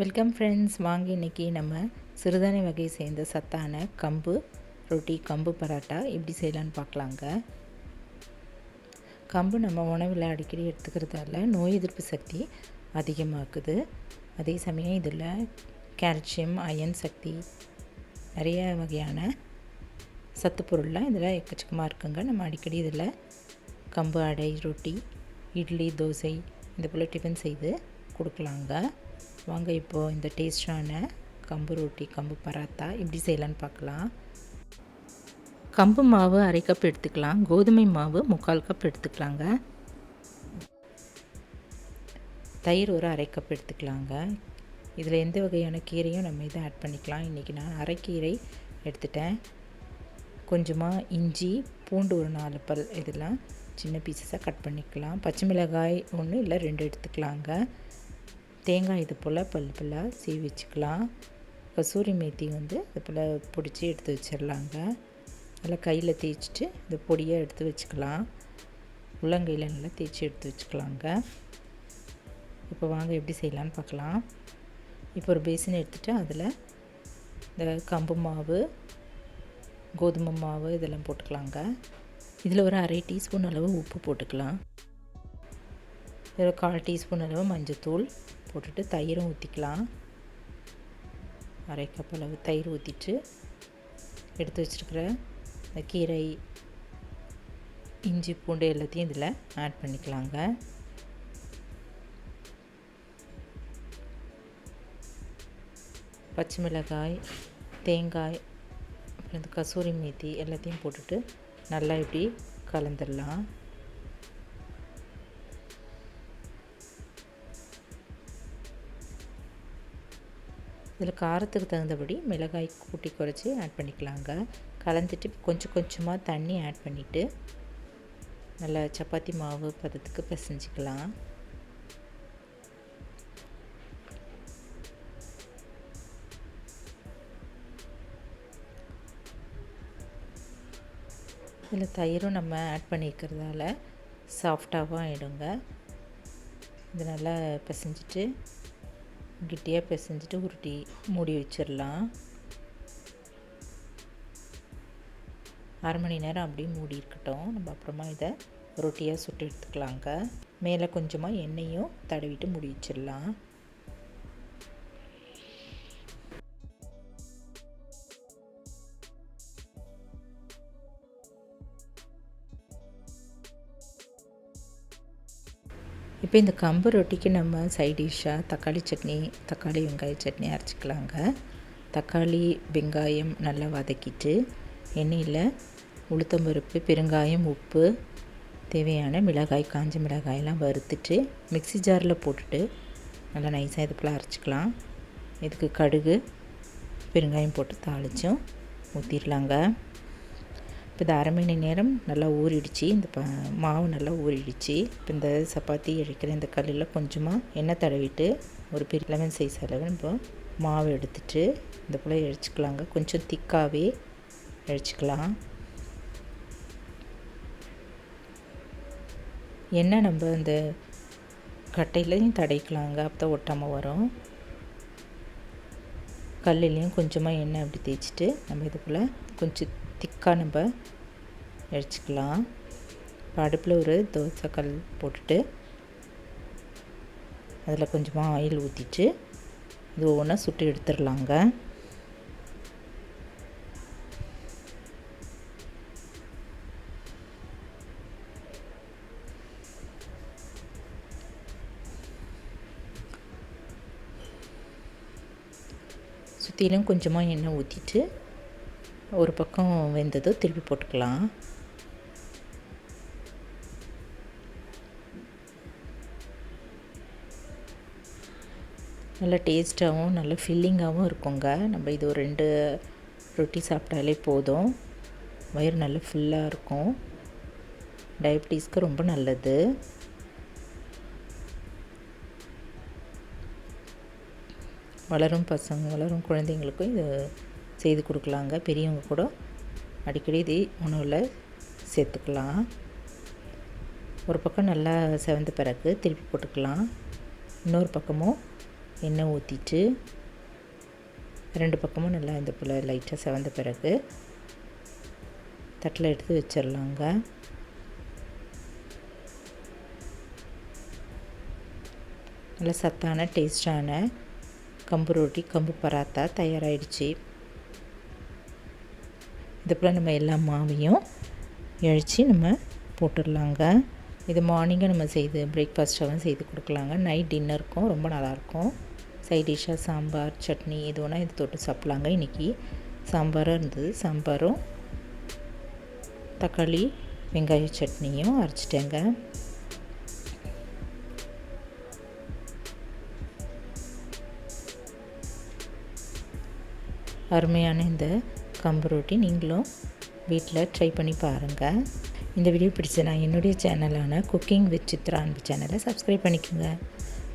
Welcome friends. வாங்க இன்றைக்கி நம்ம சிறுதானிய வகையை சேர்ந்த சத்தான கம்பு ரொட்டி, கம்பு பரோட்டா எப்படி செய்யலான்னு பார்க்கலாங்க. கம்பு நம்ம உணவில் அடிக்கடி எடுத்துக்கிறதால நோய் எதிர்ப்பு சக்தி அதிகமாக்குது. அதே சமயம் இதில் கால்சியம், அயன் சக்தி, நிறைய வகையான சத்து பொருள்லாம் இதில் எக்கச்சக்கமாக இருக்குங்க. நம்ம அடிக்கடி இதில் கம்பு அடை, ரொட்டி, இட்லி, தோசை இந்த போல் டிஃபன் செய்து கொடுக்கலாங்க. வாங்க இப்போது இந்த டேஸ்டான கம்பு ரொட்டி, கம்பு பராத்தா எப்படி செய்யலான்னு பார்க்கலாம். கம்பு மாவு அரை கப் எடுத்துக்கலாம். கோதுமை மாவு 3/4 கப் எடுத்துக்கலாங்க. தயிர் ஒரு அரை கப் எடுத்துக்கலாங்க. இதில் எந்த வகையான கீரையும் நம்ம இதை ஆட் பண்ணிக்கலாம். இன்றைக்கி நான் அரைக்கீரை எடுத்துட்டேன். கொஞ்சமாக இஞ்சி, பூண்டு ஒரு 4 பல் இதெல்லாம் சின்ன பீசஸாக கட் பண்ணிக்கலாம். பச்சை மிளகாய் 1 இல்லை 2 எடுத்துக்கலாங்க. தேங்காய் இது போல் பல்லாக சீவி வச்சுக்கலாம். கசூரி மேத்தி இது போல் பிடிச்சி எடுத்து வச்சிடலாங்க. நல்லா கையில் தேய்ச்சிட்டு இந்த பொடியை எடுத்து வச்சுக்கலாம். உள்ளங்கையில் நல்லா தேய்ச்சி எடுத்து வச்சுக்கலாங்க. இப்போ வாங்க எப்படி செய்யலான்னு பார்க்கலாம். இப்போ ஒரு பேசின் எடுத்துகிட்டு அதில் இந்த கம்பு மாவு, கோதுமை மாவு இதெல்லாம் போட்டுக்கலாங்க. இதில் ஒரு அரை டீஸ்பூன் அளவு உப்பு போட்டுக்கலாம். இதில் 1/4 டீஸ்பூன் அளவு மஞ்சத்தூள் போட்டுட்டு தயிரும் ஊற்றிக்கலாம். அரை கப் அளவு தயிர் ஊற்றிட்டு எடுத்து வச்சுருக்கிற இந்த கீரை, இஞ்சி, பூண்டு எல்லாத்தையும் இதில் ஆட் பண்ணிக்கலாங்க. பச்சை மிளகாய், தேங்காய், அப்புறம் இந்த கசூரி மேத்தி எல்லாத்தையும் போட்டுட்டு நல்லா இப்படி கலந்துடலாம். இதில் காரத்துக்கு தகுந்தபடி மிளகாய் கூட்டி குறைச்சி ஆட் பண்ணிக்கலாங்க. கலந்துட்டு கொஞ்சம் கொஞ்சமாக தண்ணி ஆட் பண்ணிவிட்டு நல்லா சப்பாத்தி மாவு பதத்துக்கு பிசைஞ்சிக்கலாம். இதில் தயிரும் நம்ம ஆட் பண்ணிக்கிறதால சாஃப்டாகவும் ஆகிடுங்க. இது நல்லா பிசைஞ்சிட்டு கெட்டியாக பிசைஞ்சிட்டு உருட்டி மூடி வச்சிடலாம். அரை மணி நேரம் அப்படியே மூடி இருக்கட்டும். நம்ம அப்புறமா இதை ரொட்டியாக சுட்டு எடுத்துக்கலாங்க. மேலே கொஞ்சமாக எண்ணெயும் தடவிட்டு மூடி வச்சிடலாம். இப்போ இந்த கம்பு ரொட்டிக்கு நம்ம சைட் டிஷ்ஷாக தக்காளி சட்னி, தக்காளி வெங்காய சட்னி அரைச்சிக்கலாங்க. தக்காளி, வெங்காயம் நல்லா வதக்கிட்டு எண்ணெயில் உளுத்தம்பருப்பு, பெருங்காயம், உப்பு, தேவையான மிளகாய், காஞ்ச மிளகாயெல்லாம் வறுத்துட்டு மிக்ஸி ஜாரில் போட்டுட்டு நல்லா நைஸாக இது போல் அரைச்சிக்கலாம். இதுக்கு கடுகு, பெருங்காயம் போட்டு தாளித்தும் ஊற்றிடலாங்க. இப்போ இந்த அரை மணி நேரம் நல்லா ஊறிடுச்சு. இந்த மாவு நல்லா ஊறிடுச்சு. இப்போ இந்த சப்பாத்தி இழைக்கிற இந்த கல்லில் கொஞ்சமாக எண்ணெய் தடவிட்டு ஒரு பெரிய லெமன் சைஸ் அளவு இப்போ மாவு எடுத்துட்டு இந்த போல் இழைச்சிக்கலாங்க. கொஞ்சம் திக்காகவே இழைச்சிக்கலாம். எண்ணெய் நம்ம இந்த கட்டையிலையும் தடைக்கலாங்க. அப்போ தான் ஒட்டாமல் வரும். கல்லுலேயும் கொஞ்சமாக எண்ணெய் அப்படி தேய்ச்சிட்டு நம்ம இது போல் கொஞ்சம் திக்காக நம்ம இழைச்சிக்கலாம். இப்போ அடுப்பில் ஒரு தோசை கல் போட்டுட்டு அதில் கொஞ்சமாக ஆயில் ஊற்றிட்டு இது ஒவ்வொன்றா சுட்டு எடுத்துடலாங்க. சுற்றிலும் கொஞ்சமாக எண்ணெய் ஊற்றிட்டு ஒரு பக்கம் வெந்ததோ திருப்பி போட்டுக்கலாம். நல்லா டேஸ்ட்டாகவும் நல்ல ஃபில்லிங்காகவும் இருக்குங்க. நம்ம இது ஒரு 2 ரொட்டி சாப்பிட்டாலே போதும். வயிறு நல்லா ஃபுல்லாக இருக்கும். டயபிட்டிஸ்க்கு ரொம்ப நல்லது. வளரும் குழந்தைங்களுக்கும் இது செய்து கொடுக்கலாங்க. பெரியவங்க கூட அடிக்கடி இது உணவில் சேர்த்துக்கலாம். ஒரு பக்கம் நல்லா செவந்த பிறகு திருப்பி போட்டுக்கலாம். இன்னொரு பக்கமும் எண்ணெய் ஊற்றிட்டு 2 பக்கமும் நல்லா இந்த போல் லைட்டாக செவந்த பிறகு தட்டில் எடுத்து வச்சிடலாங்க. நல்லா சத்தான டேஸ்டான கம்பு ரொட்டி, கம்பு பராத்தா தயாராகிடுச்சு. இது போல் நம்ம எல்லா மாவையும் இழைச்சி நம்ம போட்டுடலாங்க. இது மார்னிங்காக நம்ம செய்து பிரேக்ஃபாஸ்ட்டாகவும் செய்து கொடுக்கலாங்க. நைட் டின்னருக்கும் ரொம்ப நல்லாயிருக்கும். சைட் டிஷ்ஷாக சாம்பார், சட்னி எது வேணால் இது தொட்டு சாப்பிட்லாங்க. இன்றைக்கி சாம்பாராக இருந்தது. சாம்பாரும் தக்காளி வெங்காய சட்னியும் அரைச்சிட்டேங்க. அருமையான இந்த கம்பு ரொட்டி நீங்களும் வீட்டில் ட்ரை பண்ணி பாருங்கள். இந்த வீடியோ பிடிச்சதுனா என்னுடைய சேனலான குக்கிங் வித் சித்ரா அன்பு சேனலை சப்ஸ்கிரைப் பண்ணிக்கோங்க.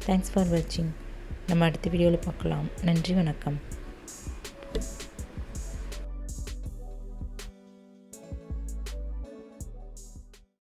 தேங்க்ஸ் ஃபார் வாட்சிங். நம்ம அடுத்த வீடியோவில் பார்க்கலாம். நன்றி, வணக்கம்.